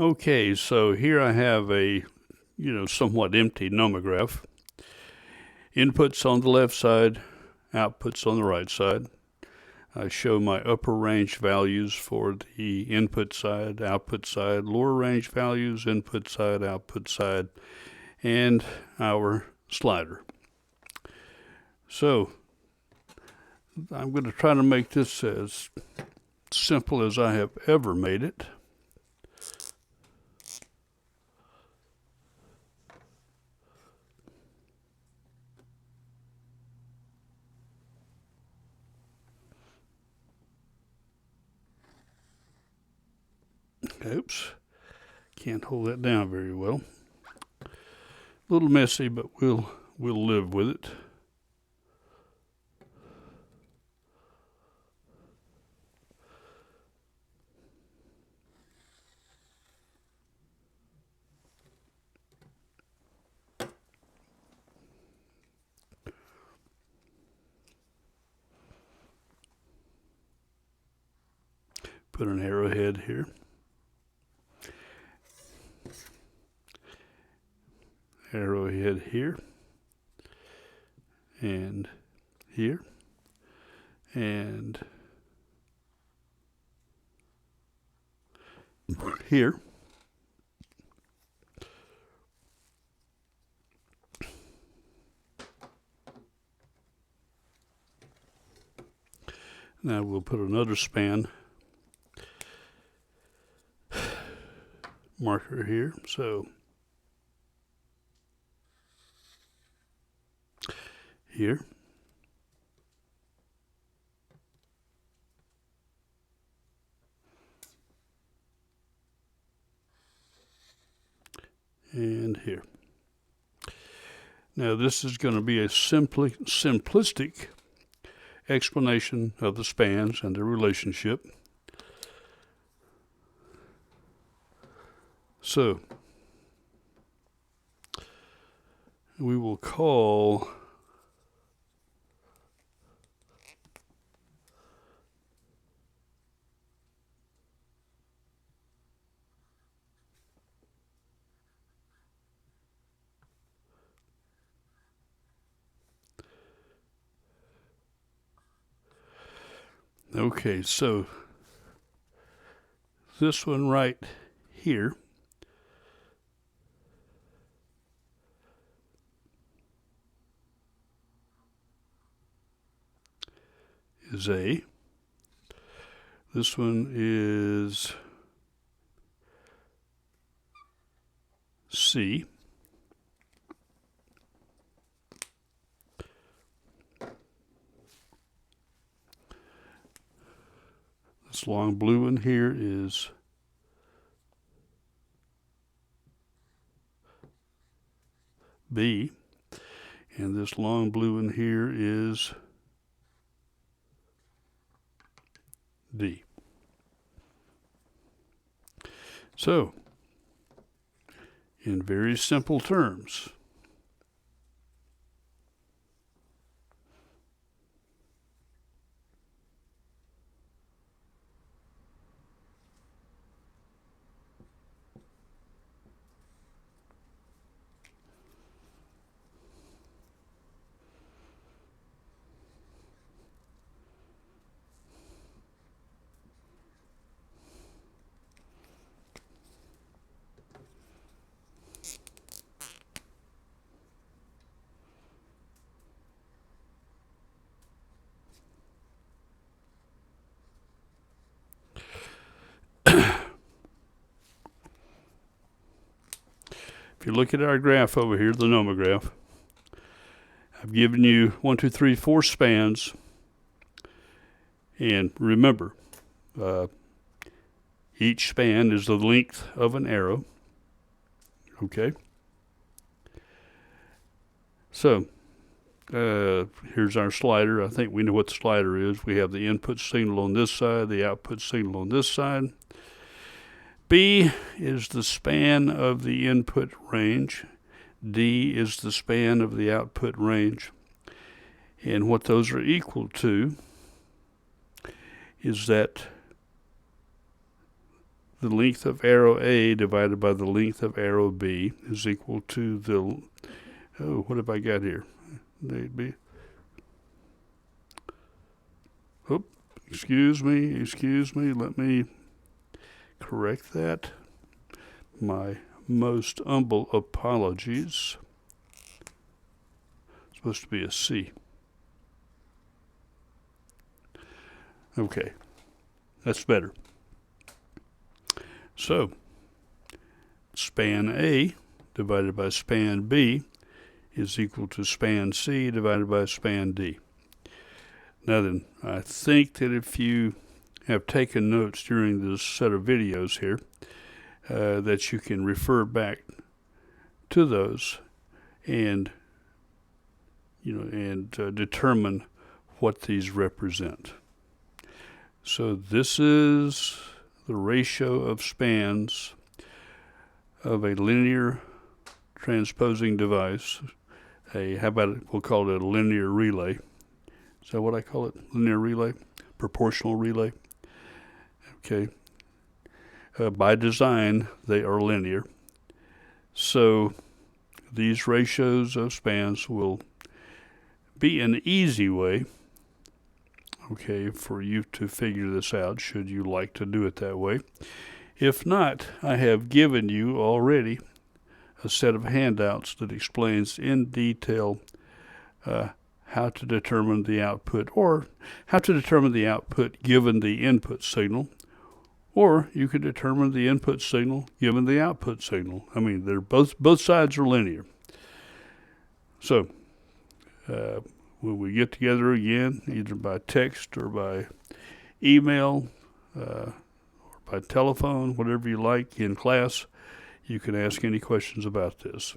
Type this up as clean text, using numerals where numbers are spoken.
Okay, so here I have a, somewhat empty nomograph. Inputs on the left side, outputs on the right side. I show my upper range values for the input side, output side, lower range values, input side, output side, and our slider. So I'm going to try to make this as simple as I have ever made it. Oops, can't hold that down very well. A little messy, but we'll live with it. Put an arrowhead here. Arrowhead here. And here. And here. Now we'll put another span marker here. So here. And here. Now this is going to be a simplistic explanation of the spans and their relationship. So we will call okay, so this one right here is A. This one is C. This long blue one here is B. And this long blue one here is D. So, in very simple terms, if you look at our graph over here, the nomograph, I've given you 1, 2, 3, 4 spans. And remember, each span is the length of an arrow. Okay? So, here's our slider. I think we know what the slider is. We have the input signal on this side, the output signal on this side. B is the span of the input range. D is the span of the output range. And what those are equal to is that the length of arrow A divided by the length of arrow B is equal to the, what have I got here? They'd be, excuse me, let me correct that. My most humble apologies. It's supposed to be a C. Okay, that's better. So, span A divided by span B is equal to span C divided by span D. Now then, I think that if you have taken notes during this set of videos here, that you can refer back to those and determine what these represent. So this is the ratio of spans of a linear transposing device. We'll call it a linear relay. Is that what I call it? Linear relay? Proportional relay? Okay. By design, they are linear. So these ratios of spans will be an easy way, okay, for you to figure this out, should you like to do it that way. If not, I have given you already a set of handouts that explains in detail how to determine the output, or how to determine the output given the input signal, or you could determine the input signal given the output signal. I mean, they're both sides are linear. So when we get together again, either by text or by email or by telephone, whatever you like in class, you can ask any questions about this.